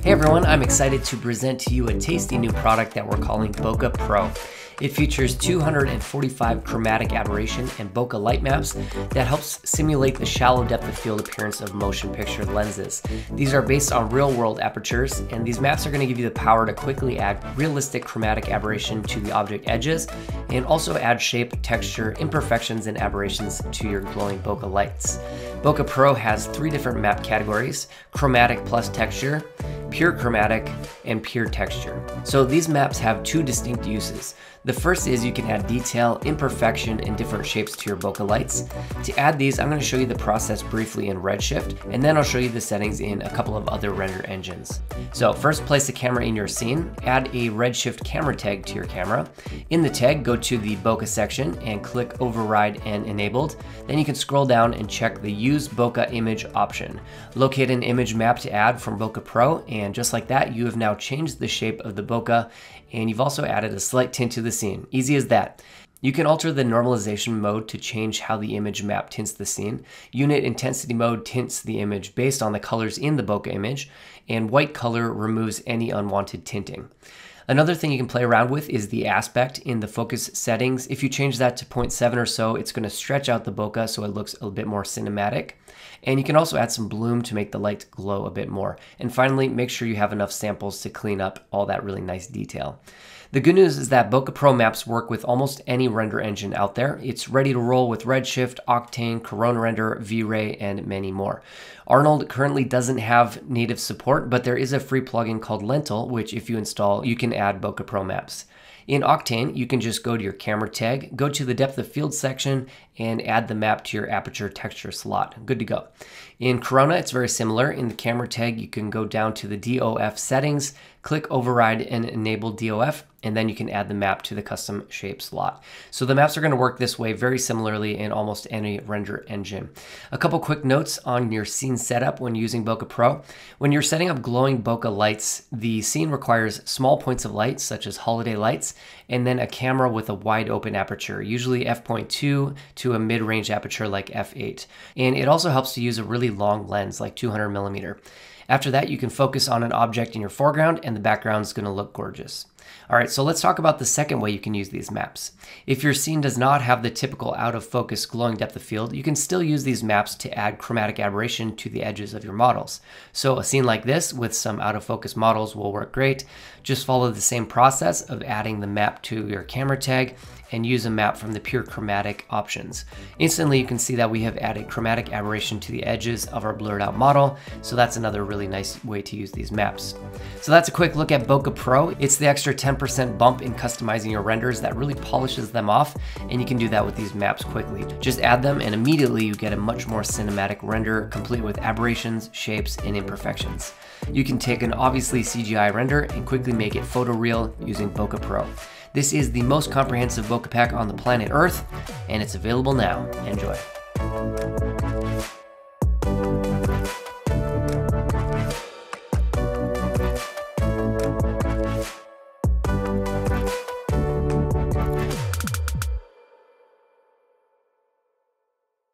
Hey everyone, I'm excited to present to you a tasty new product that we're calling Bokeh Pro. It features 245 chromatic aberration and bokeh light maps that helps simulate the shallow depth of field appearance of motion picture lenses. These are based on real-world apertures, and these maps are going to give you the power to quickly add realistic chromatic aberration to the object edges and also add shape, texture, imperfections, and aberrations to your glowing bokeh lights. Bokeh Pro has 3 different map categories: chromatic plus texture, pure chromatic, and pure texture. So these maps have 2 distinct uses. The first is you can add detail, imperfection, and different shapes to your bokeh lights. To add these, I'm going to show you the process briefly in Redshift, and then I'll show you the settings in a couple of other render engines. So first, place the camera in your scene, add a Redshift camera tag to your camera. In the tag, go to the bokeh section and click override and enabled. Then you can scroll down and check the use bokeh image option. Locate an image map to add from Bokeh Pro, and just like that, you have now changed the shape of the bokeh, and you've also added a slight tint to the scene. Easy as that. You can alter the normalization mode to change how the image map tints the scene. Unit intensity mode tints the image based on the colors in the bokeh image, and white color removes any unwanted tinting. Another thing you can play around with is the aspect in the focus settings. If you change that to 0.7 or so, it's going to stretch out the bokeh so it looks a bit more cinematic. And you can also add some bloom to make the light glow a bit more. And finally, make sure you have enough samples to clean up all that really nice detail. The good news is that Bokeh Pro maps work with almost any render engine out there. It's ready to roll with Redshift, Octane, Corona Render, V-Ray, and many more. Arnold currently doesn't have native support, but there is a free plugin called Lentil, which if you install, you can add Bokeh Pro maps. In Octane, you can just go to your camera tag, go to the depth of field section, and add the map to your aperture texture slot. Good to go. In Corona, it's very similar. In the camera tag, you can go down to the DOF settings, click override and enable DOF, and then you can add the map to the custom shape slot. So the maps are going to work this way very similarly in almost any render engine. A couple quick notes on your scene setup when using Bokeh Pro. When you're setting up glowing bokeh lights, the scene requires small points of light, such as holiday lights, and then a camera with a wide open aperture, usually f.2 to a mid-range aperture like f8. And it also helps to use a really long lens like 200mm. After that, you can focus on an object in your foreground and the background is going to look gorgeous. All right, so let's talk about the second way you can use these maps. If your scene does not have the typical out of focus glowing depth of field, you can still use these maps to add chromatic aberration to the edges of your models. So a scene like this with some out of focus models will work great. Just follow the same process of adding the map to your camera tag and use a map from the pure chromatic options. Instantly, you can see that we have added chromatic aberration to the edges of our blurred out model. So that's another really nice way to use these maps. So that's a quick look at Bokeh Pro. It's the extra 10% bump in customizing your renders that really polishes them off, and you can do that with these maps quickly. Just add them and immediately you get a much more cinematic render complete with aberrations, shapes, and imperfections. You can take an obviously CGI render and quickly make it photoreal using Bokeh Pro. This is the most comprehensive bokeh pack on the planet Earth, and it's available now. Enjoy.